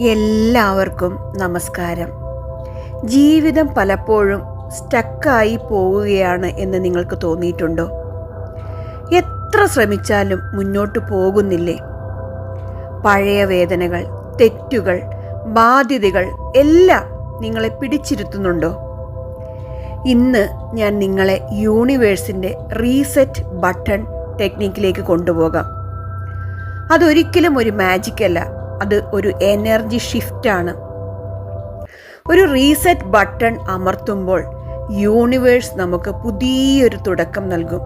എല്ലാവർക്കും നമസ്കാരം. ജീവിതം പലപ്പോഴും സ്റ്റക്കായി പോവുകയാണ് എന്ന് നിങ്ങൾക്ക് തോന്നിയിട്ടുണ്ടോ? എത്ര ശ്രമിച്ചാലും മുന്നോട്ട് പോകുന്നില്ലേ? പഴയ വേദനകൾ, തെറ്റുകൾ, ബാധ്യതകൾ എല്ലാം നിങ്ങളെ പിടിച്ചിരുത്തുന്നുണ്ടോ? ഇന്ന് ഞാൻ നിങ്ങളെ യൂണിവേഴ്സിൻ്റെ റീസെറ്റ് ബട്ടൺ ടെക്നിക്കിലേക്ക് കൊണ്ടുപോകാം. അതൊരിക്കലും ഒരു മാജിക് അല്ല, അത് ഒരു എനർജി ഷിഫ്റ്റാണ്. ഒരു റീസെറ്റ് ബട്ടൺ അമർത്തുമ്പോൾ യൂണിവേഴ്സ് നമുക്ക് പുതിയൊരു തുടക്കം നൽകും.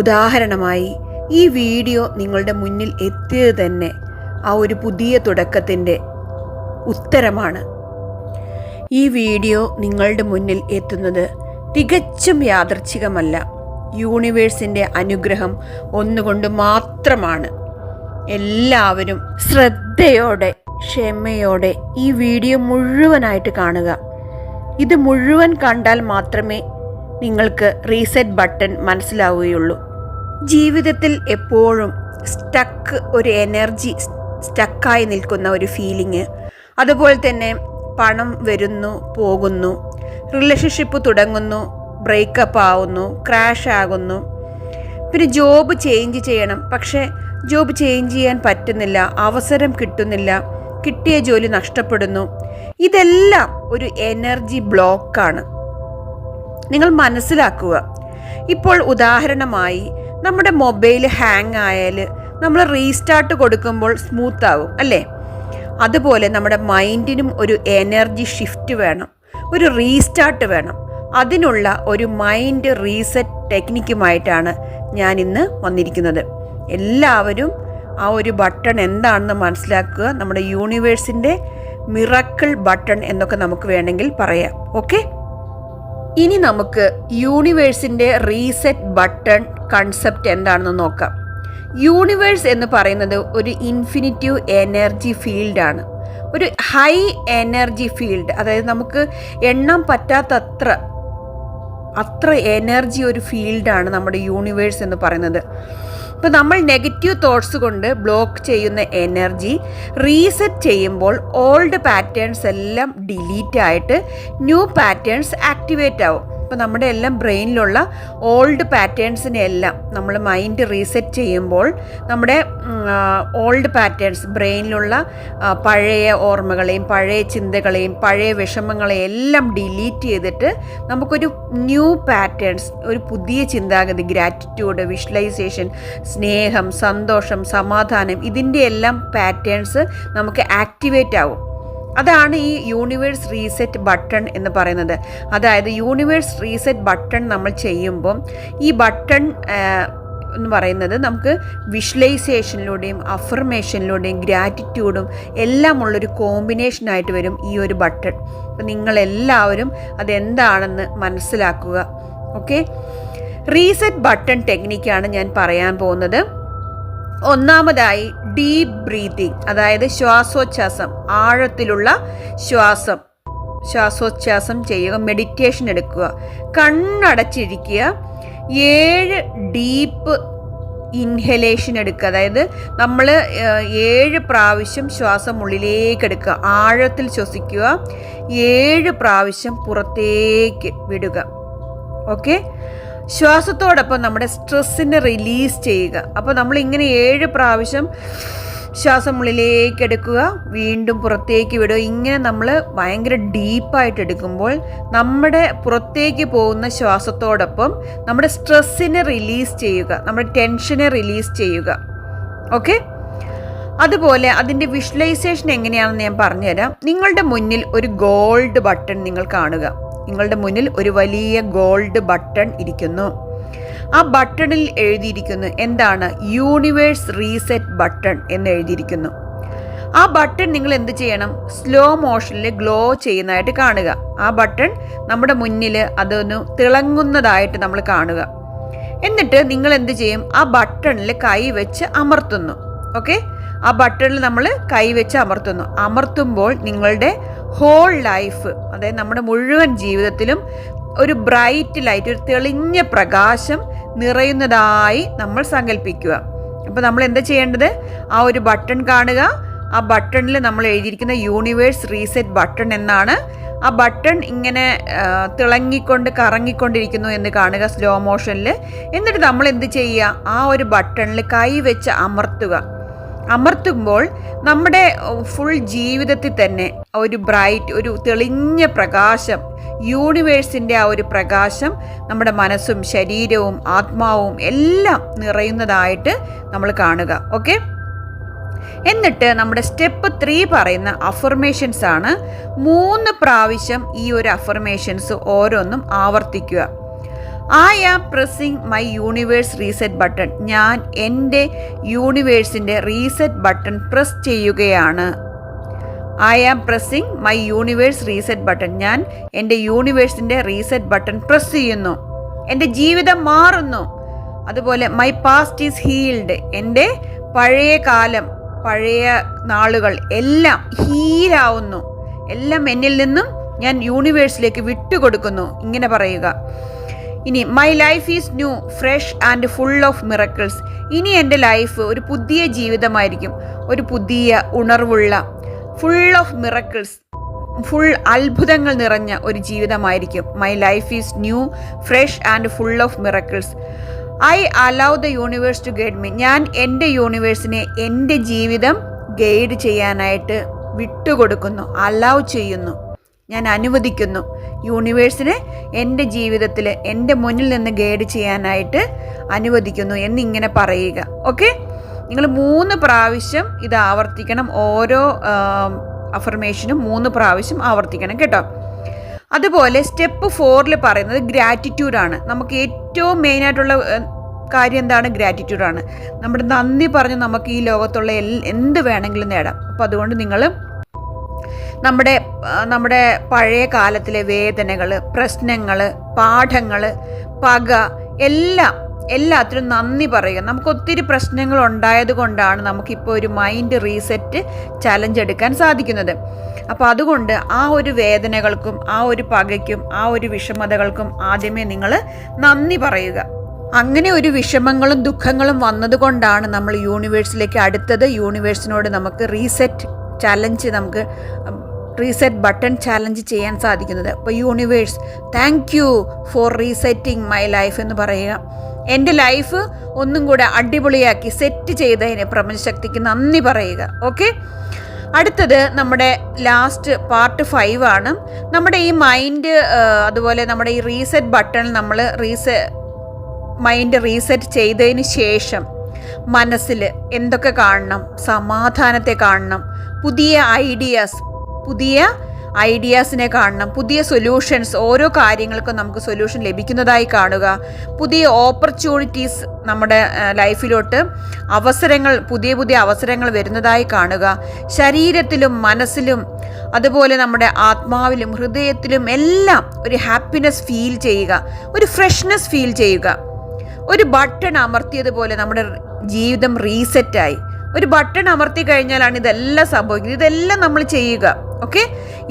ഉദാഹരണമായി, ഈ വീഡിയോ നിങ്ങളുടെ മുന്നിൽ എത്തിയത് തന്നെ ആ ഒരു പുതിയ തുടക്കത്തിൻ്റെ ഉത്തരമാണ്. ഈ വീഡിയോ നിങ്ങളുടെ മുന്നിൽ എത്തുന്നത് തികച്ചും യാദൃച്ഛികമല്ല, യൂണിവേഴ്സിൻ്റെ അനുഗ്രഹം ഒന്നുകൊണ്ട് മാത്രമാണ്. എല്ലാവരും ശ്രദ്ധയോടെ, ക്ഷമയോടെ ഈ വീഡിയോ മുഴുവനായിട്ട് കാണുക. ഇത് മുഴുവൻ കണ്ടാൽ മാത്രമേ നിങ്ങൾക്ക് റീസെറ്റ് ബട്ടൺ മനസ്സിലാവുകയുള്ളൂ. ജീവിതത്തിൽ എപ്പോഴും ഒരു എനർജി സ്റ്റക്കായി നിൽക്കുന്ന ഒരു ഫീലിംഗ്, അതുപോലെ തന്നെ പണം വരുന്നു പോകുന്നു, റിലേഷൻഷിപ്പ് തുടങ്ങുന്നു, ബ്രേക്കപ്പ് ആവുന്നു, ക്രാഷ് ആകുന്നു, പിന്നെ ജോബ് ചേഞ്ച് ചെയ്യണം, പക്ഷേ ജോബ് ചേഞ്ച് ചെയ്യാൻ പറ്റുന്നില്ല, അവസരം കിട്ടുന്നില്ല, കിട്ടിയ ജോലി നഷ്ടപ്പെടുന്നു. ഇതെല്ലാം ഒരു എനർജി ബ്ലോക്കാണ്. നിങ്ങൾ മനസ്സിലാക്കുക. ഇപ്പോൾ ഉദാഹരണമായി, നമ്മുടെ മൊബൈൽ ഹാങ് ആയാൽ നമ്മൾ റീസ്റ്റാർട്ട് കൊടുക്കുമ്പോൾ സ്മൂത്ത് ആകും അല്ലേ? അതുപോലെ നമ്മുടെ മൈൻഡിനും ഒരു എനർജി ഷിഫ്റ്റ് വേണം, ഒരു റീസ്റ്റാർട്ട് വേണം. അതിനുള്ള ഒരു മൈൻഡ് റീസെറ്റ് ടെക്നിക്കുമായിട്ടാണ് ഞാൻ ഇന്ന് വന്നിരിക്കുന്നത്. എല്ലാവരും ആ ഒരു ബട്ടൺ എന്താണെന്ന് മനസ്സിലാക്കുക. നമ്മുടെ യൂണിവേഴ്സിൻ്റെ മിറക്കിൾ ബട്ടൺ എന്നൊക്കെ നമുക്ക് വേണമെങ്കിൽ പറയാം. ഓക്കെ, ഇനി നമുക്ക് യൂണിവേഴ്സിൻ്റെ റീസെറ്റ് ബട്ടൺ കൺസെപ്റ്റ് എന്താണെന്ന് നോക്കാം. യൂണിവേഴ്സ് എന്ന് പറയുന്നത് ഒരു ഇൻഫിനിറ്റീവ് എനർജി ഫീൽഡാണ്, ഒരു ഹൈ എനർജി ഫീൽഡ്. അതായത് നമുക്ക് എണ്ണാൻ പറ്റാത്തത്ര എനർജി ഒരു ഫീൽഡാണ് നമ്മുടെ യൂണിവേഴ്സ് എന്ന് പറയുന്നത്. ഇപ്പോൾ നമ്മൾ നെഗറ്റീവ് തോട്ട്സ് കൊണ്ട് ബ്ലോക്ക് ചെയ്യുന്ന എനർജി റീസെറ്റ് ചെയ്യുമ്പോൾ ഓൾഡ് പാറ്റേൺസ് എല്ലാം ഡിലീറ്റ് ആയിട്ട് ന്യൂ പാറ്റേൺസ് ആക്ടിവേറ്റ് ആവും. ഇപ്പോൾ നമ്മുടെ എല്ലാം ബ്രെയിനിലുള്ള ഓൾഡ് പാറ്റേൺസിനെ എല്ലാം നമ്മൾ മൈൻഡ് റീസെറ്റ് ചെയ്യുമ്പോൾ നമ്മുടെ ഓൾഡ് പാറ്റേൺസ്, ബ്രെയിനിലുള്ള പഴയ ഓർമ്മകളെയും പഴയ ചിന്തകളെയും പഴയ വിഷമങ്ങളെയും എല്ലാം ഡിലീറ്റ് ചെയ്തിട്ട് നമുക്കൊരു ന്യൂ പാറ്റേൺസ്, ഒരു പുതിയ ചിന്താഗതി, ഗ്രാറ്റിറ്റ്യൂഡ്, വിഷ്വലൈസേഷൻ, സ്നേഹം, സന്തോഷം, സമാധാനം, ഇതിൻ്റെ എല്ലാം പാറ്റേൺസ് നമുക്ക് ആക്ടിവേറ്റ് ആവും. അതാണ് ഈ യൂണിവേഴ്സ് റീസെറ്റ് ബട്ടൺ എന്ന് പറയുന്നത്. അതായത് യൂണിവേഴ്സ് റീസെറ്റ് ബട്ടൺ നമ്മൾ ചെയ്യുമ്പം ഈ ബട്ടൺ എന്ന് പറയുന്നത് നമുക്ക് വിഷ്വലൈസേഷനിലൂടെയും അഫർമേഷനിലൂടെയും ഗ്രാറ്റിറ്റ്യൂഡും എല്ലാം ഉള്ളൊരു കോമ്പിനേഷനായിട്ട് വരും ഈ ഒരു ബട്ടൺ. അപ്പം നിങ്ങളെല്ലാവരും അതെന്താണെന്ന് മനസ്സിലാക്കുക. ഓക്കെ, റീസെറ്റ് ബട്ടൺ ടെക്നിക്കാണ് ഞാൻ പറയാൻ പോകുന്നത്. ഒന്നാമതായി ഡീപ്പ് ബ്രീതിങ്, അതായത് ശ്വാസോച്ഛ്വാസം, ആഴത്തിലുള്ള ശ്വാസോച്ഛ്വാസം ചെയ്യുക, മെഡിറ്റേഷൻ എടുക്കുക, കണ്ണടച്ചിരിക്കുക, 7 ഡീപ്പ് ഇൻഹലേഷൻ എടുക്കുക. അതായത് നമ്മൾ 7 പ്രാവശ്യം ശ്വാസം ഉള്ളിലേക്ക് എടുക്കുക, ആഴത്തിൽ ശ്വസിക്കുക, 7 പ്രാവശ്യം പുറത്തേക്ക് വിടുക. ഓക്കെ, ശ്വാസത്തോടൊപ്പം നമ്മുടെ സ്ട്രെസ്സിനെ റിലീസ് ചെയ്യുക. അപ്പോൾ നമ്മളിങ്ങനെ 7 പ്രാവശ്യം ശ്വാസം ഉള്ളിലേക്ക് എടുക്കുക, വീണ്ടും പുറത്തേക്ക് വിടുക. ഇങ്ങനെ നമ്മൾ ഭയങ്കര ഡീപ്പായിട്ട് എടുക്കുമ്പോൾ നമ്മുടെ പുറത്തേക്ക് പോകുന്ന ശ്വാസത്തോടൊപ്പം നമ്മുടെ സ്ട്രെസ്സിനെ റിലീസ് ചെയ്യുക, നമ്മുടെ ടെൻഷനെ റിലീസ് ചെയ്യുക. ഓക്കെ, അതുപോലെ അതിൻ്റെ വിഷ്വലൈസേഷൻ എങ്ങനെയാണെന്ന് ഞാൻ പറഞ്ഞുതരാം. നിങ്ങളുടെ മുന്നിൽ ഒരു ഗോൾഡ് ബട്ടൺ നിങ്ങൾ കാണുക. നിങ്ങളുടെ മുന്നിൽ ഒരു വലിയ ഗോൾഡ് ബട്ടൺ ഇരിക്കുന്നു. ആ ബട്ടണിൽ എഴുതിയിരിക്കുന്നു എന്താണ്? യൂണിവേഴ്സ് റീസെറ്റ് ബട്ടൺ എന്ന് എഴുതിയിരിക്കുന്നു. ആ ബട്ടൺ നിങ്ങൾ എന്ത് ചെയ്യണം? സ്ലോ മോഷനിൽ ഗ്ലോ ചെയ്യുന്നതായിട്ട് കാണുക. ആ ബട്ടൺ നമ്മുടെ മുന്നിൽ അതൊന്ന് തിളങ്ങുന്നതായിട്ട് നമ്മൾ കാണുക. എന്നിട്ട് നിങ്ങൾ എന്ത് ചെയ്യും? ആ ബട്ടണിൽ കൈ വെച്ച് അമർത്തുന്നു. ഓക്കെ, ആ ബട്ടണിൽ നമ്മൾ കൈവച്ച് അമർത്തുമ്പോൾ നിങ്ങളുടെ ഹോൾ ലൈഫ്, അതായത് നമ്മുടെ മുഴുവൻ ജീവിതത്തിലും ഒരു ബ്രൈറ്റ് ലൈറ്റ്, ഒരു തെളിഞ്ഞ പ്രകാശം നിറയുന്നതായി നമ്മൾ സങ്കല്പിക്കുക. അപ്പോൾ നമ്മൾ എന്താ ചെയ്യേണ്ടത്? ആ ഒരു ബട്ടൺ കാണുക, ആ ബട്ടണിൽ നമ്മൾ എഴുതിയിരിക്കുന്ന യൂണിവേഴ്സ് റീസെറ്റ് ബട്ടൺ എന്നാണ്. ആ ബട്ടൺ ഇങ്ങനെ തിളങ്ങിക്കൊണ്ട് കറങ്ങിക്കൊണ്ടിരിക്കുന്നു എന്ന് കാണുക സ്ലോ മോഷനിൽ. എന്നിട്ട് നമ്മൾ എന്ത് ചെയ്യുക, ആ ഒരു ബട്ടണിൽ കൈ വെച്ച് അമർത്തുമ്പോൾ നമ്മുടെ ഫുൾ ജീവിതത്തിൽ തന്നെ ഒരു തെളിഞ്ഞ പ്രകാശം, യൂണിവേഴ്സിൻ്റെ ആ ഒരു പ്രകാശം നമ്മുടെ മനസ്സും ശരീരവും ആത്മാവും എല്ലാം നിറയുന്നതായിട്ട് നമ്മൾ കാണുക. ഓക്കെ, എന്നിട്ട് നമ്മുടെ സ്റ്റെപ്പ് 3 പറയുന്ന അഫർമേഷൻസ് ആണ്. 3 പ്രാവശ്യം ഈ ഒരു അഫർമേഷൻസ് ഓരോന്നും ആവർത്തിക്കുക. I am pressing my universe reset button. ഞാൻ എൻ്റെ യൂണിവേഴ്സിൻ്റെ റീസെറ്റ് ബട്ടൺ പ്രസ് ചെയ്യുകയാണ്. I am pressing my universe reset button. ഞാൻ എൻ്റെ യൂണിവേഴ്സിൻ്റെ റീസെറ്റ് ബട്ടൺ പ്രസ് ചെയ്യുന്നു. എൻ്റെ ജീവിതം മാറുന്നു. അതുപോലെ മൈ പാസ്റ്റ് ഈസ് ഹീൽഡ്. എൻ്റെ പഴയ കാലം, പഴയ നാളുകൾ എല്ലാം ഹീലാവുന്നു. എല്ലാം എന്നിൽ നിന്നും ഞാൻ യൂണിവേഴ്സിലേക്ക് വിട്ടുകൊടുക്കുന്നു. ഇങ്ങനെ പറയുക. ഇനി my life is new, fresh and full of miracles. ഇനി എൻ്റെ ലൈഫ് ഒരു പുതിയ ജീവിതമായിരിക്കും, ഒരു പുതിയ ഉണർവുള്ള, ഫുൾ ഓഫ് മിറക്കിൾസ്, ഫുൾ അത്ഭുതങ്ങൾ നിറഞ്ഞ ഒരു ജീവിതമായിരിക്കും. My life is new, fresh and full of miracles. I allow the universe to guide me. ഞാൻ എൻ്റെ യൂണിവേഴ്സിനെ എൻ്റെ ജീവിതം ഗൈഡ് ചെയ്യാനായിട്ട് വിട്ടുകൊടുക്കുന്നു, അലൗ ചെയ്യുന്നു, ഞാൻ അനുവദിക്കുന്നു. യൂണിവേഴ്സിനെ എൻ്റെ ജീവിതത്തിൽ എൻ്റെ മുന്നിൽ നിന്ന് ഗൈഡ് ചെയ്യാനായിട്ട് അനുവദിക്കുന്നു എന്നിങ്ങനെ പറയുക. ഓക്കെ, നിങ്ങൾ 3 പ്രാവശ്യം ഇത് ആവർത്തിക്കണം. ഓരോ അഫർമേഷനും 3 പ്രാവശ്യം ആവർത്തിക്കണം കേട്ടോ. അതുപോലെ സ്റ്റെപ്പ് 4 പറയുന്നത് ഗ്രാറ്റിറ്റ്യൂഡാണ്. നമുക്ക് ഏറ്റവും മെയിനായിട്ടുള്ള കാര്യം എന്താണ്? ഗ്രാറ്റിറ്റ്യൂഡാണ്. നമ്മുടെ നന്ദി പറഞ്ഞ് നമുക്ക് ഈ ലോകത്തുള്ള എന്ത് വേണമെങ്കിലും നേടാം. അപ്പം അതുകൊണ്ട് നിങ്ങൾ നമ്മുടെ പഴയ കാലത്തിലെ വേദനകൾ, പ്രശ്നങ്ങൾ, പാഠങ്ങൾ, പക എല്ലാത്തിനും നന്ദി പറയുക. നമുക്ക് ഒത്തിരി പ്രശ്നങ്ങൾ ഉണ്ടായത് കൊണ്ടാണ് നമുക്കിപ്പോൾ ഒരു മൈൻഡ് റീസെറ്റ് ചലഞ്ച് എടുക്കാൻ സാധിക്കുന്നത്. അപ്പോൾ അതുകൊണ്ട് ആ ഒരു വേദനകൾക്കും ആ ഒരു പകയ്ക്കും ആ ഒരു വിഷമതകൾക്കും ആദ്യമേ നിങ്ങൾ നന്ദി പറയുക. അങ്ങനെ ഒരു വിഷമങ്ങളും ദുഃഖങ്ങളും വന്നതുകൊണ്ടാണ് നമ്മൾ യൂണിവേഴ്സിലേക്ക് അടുത്തത്. യൂണിവേഴ്സിനോട് നമുക്ക് റീസെറ്റ് ബട്ടൺ ചാലഞ്ച് ചെയ്യാൻ സാധിക്കുന്നത്. അപ്പോൾ universe, thank you for resetting my life എന്ന് പറയുക. എൻ്റെ ലൈഫ് ഒന്നും കൂടെ അടിപൊളിയാക്കി സെറ്റ് ചെയ്തതിന് പ്രപഞ്ചശക്തിക്ക് നന്ദി പറയുക. ഓക്കെ, അടുത്തത് നമ്മുടെ ലാസ്റ്റ് പാർട്ട് 5 ആണ്. നമ്മുടെ ഈ മൈൻഡ്, അതുപോലെ നമ്മുടെ ഈ റീസെറ്റ് ബട്ടൺ നമ്മൾ മൈൻഡ് റീസെറ്റ് ചെയ്തതിന് ശേഷം മനസ്സിൽ എന്തൊക്കെ കാണണം? സമാധാനത്തെ കാണണം, പുതിയ ഐഡിയാസിനെ കാണണം, പുതിയ സൊല്യൂഷൻസ്, ഓരോ കാര്യങ്ങൾക്കും നമുക്ക് സൊല്യൂഷൻ ലഭിക്കുന്നതായി കാണുക, പുതിയ ഓപ്പർച്യൂണിറ്റീസ് നമ്മുടെ ലൈഫിലോട്ട് പുതിയ അവസരങ്ങൾ വരുന്നതായി കാണുക, ശരീരത്തിലും മനസ്സിലും അതുപോലെ നമ്മുടെ ആത്മാവിലും ഹൃദയത്തിലും എല്ലാം ഒരു ഹാപ്പിനെസ് ഫീൽ ചെയ്യുക, ഒരു ഫ്രഷ്നെസ് ഫീൽ ചെയ്യുക. ഒരു ബട്ടൺ അമർത്തിയതുപോലെ നമ്മുടെ ജീവിതം റീസെറ്റായി. ഒരു ബട്ടൺ അമർത്തി കഴിഞ്ഞാലാണ് ഇതെല്ലാം സംഭവിക്കുന്നത്. ഇതെല്ലാം നമ്മൾ ചെയ്യുക. ഓക്കെ,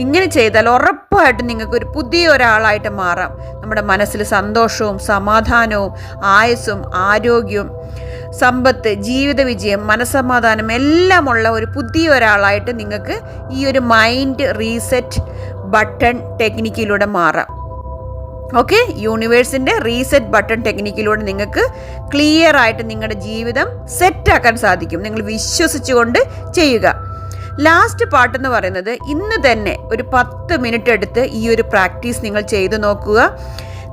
ഇങ്ങനെ ചെയ്താൽ ഉറപ്പായിട്ടും നിങ്ങൾക്ക് ഒരു പുതിയ ഒരാളായിട്ട് മാറാം. നമ്മുടെ മനസ്സിൽ സന്തോഷവും സമാധാനവും ആയുസ്സും ആരോഗ്യവും സമ്പത്ത്, ജീവിത വിജയം, മനസ്സമാധാനം എല്ലാമുള്ള ഒരു പുതിയ ഒരാളായിട്ട് നിങ്ങൾക്ക് ഈ ഒരു മൈൻഡ് റീസെറ്റ് ബട്ടൺ ടെക്നിക്കിലൂടെ മാറാം. ഓക്കെ, യൂണിവേഴ്സിൻ്റെ റീസെറ്റ് ബട്ടൺ ടെക്നിക്കിലൂടെ നിങ്ങൾക്ക് ക്ലിയർ ആയിട്ട് നിങ്ങളുടെ ജീവിതം സെറ്റാക്കാൻ സാധിക്കും. നിങ്ങൾ വിശ്വസിച്ചുകൊണ്ട് ചെയ്യുക. ലാസ്റ്റ് പാട്ടെന്ന് പറയുന്നത്, ഇന്ന് തന്നെ ഒരു 10 മിനിറ്റ് എടുത്ത് ഈ ഒരു പ്രാക്ടീസ് നിങ്ങൾ ചെയ്തു നോക്കുക.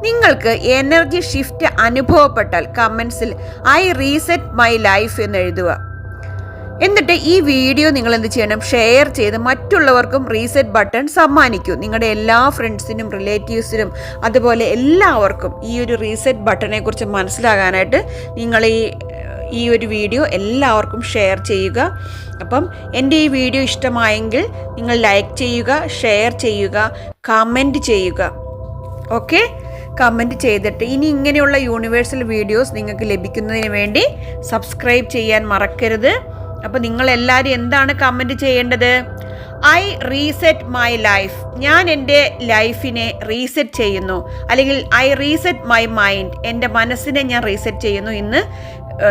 നിങ്ങൾക്ക് എനർജി ഷിഫ്റ്റ് അനുഭവപ്പെട്ടാൽ കമൻസിൽ ഐ റീസെറ്റ് മൈ ലൈഫ് എന്ന് എഴുതുക. എന്നിട്ട് ഈ വീഡിയോ നിങ്ങൾ എന്ത് ചെയ്യണം? ഷെയർ ചെയ്ത് മറ്റുള്ളവർക്കും റീസെറ്റ് ബട്ടൺ സമ്മാനിക്കൂ. നിങ്ങളുടെ എല്ലാ ഫ്രണ്ട്സിനും റിലേറ്റീവ്സിനും അതുപോലെ എല്ലാവർക്കും ഈ ഒരു റീസെറ്റ് ബട്ടണെ കുറിച്ച് മനസ്സിലാകാനായിട്ട് നിങ്ങൾ ഈ ഒരു വീഡിയോ എല്ലാവർക്കും ഷെയർ ചെയ്യുക. അപ്പം എൻ്റെ ഈ വീഡിയോ ഇഷ്ടമായെങ്കിൽ നിങ്ങൾ ലൈക്ക് ചെയ്യുക, ഷെയർ ചെയ്യുക, കമൻറ്റ് ചെയ്യുക. ഓക്കെ, കമൻറ്റ് ചെയ്തിട്ട് ഇനി ഇങ്ങനെയുള്ള യൂണിവേഴ്സൽ വീഡിയോസ് നിങ്ങൾക്ക് ലഭിക്കുന്നതിന് വേണ്ടി സബ്സ്ക്രൈബ് ചെയ്യാൻ മറക്കരുത്. അപ്പോൾ നിങ്ങളെല്ലാവരും എന്താണ് കമൻറ്റ് ചെയ്യേണ്ടത്? I reset my life. ഞാൻ എൻ്റെ ലൈഫിനെ റീസെറ്റ് ചെയ്യുന്നു. അല്ലെങ്കിൽ ഐ റീസെറ്റ് മൈ മൈൻഡ്. എൻ്റെ മനസ്സിനെ ഞാൻ റീസെറ്റ് ചെയ്യുന്നു. ഇന്ന്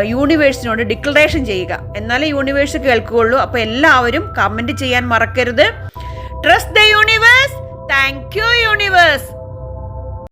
യൂണിവേഴ്സിനോട് ഡിക്ലറേഷൻ ചെയ്യുക, എന്നാലേ യൂണിവേഴ്സ് കേൾക്കുകയുള്ളൂ. അപ്പോൾ എല്ലാവരും കമൻറ്റ് ചെയ്യാൻ മറക്കരുത്. Trust the universe. Thank you universe.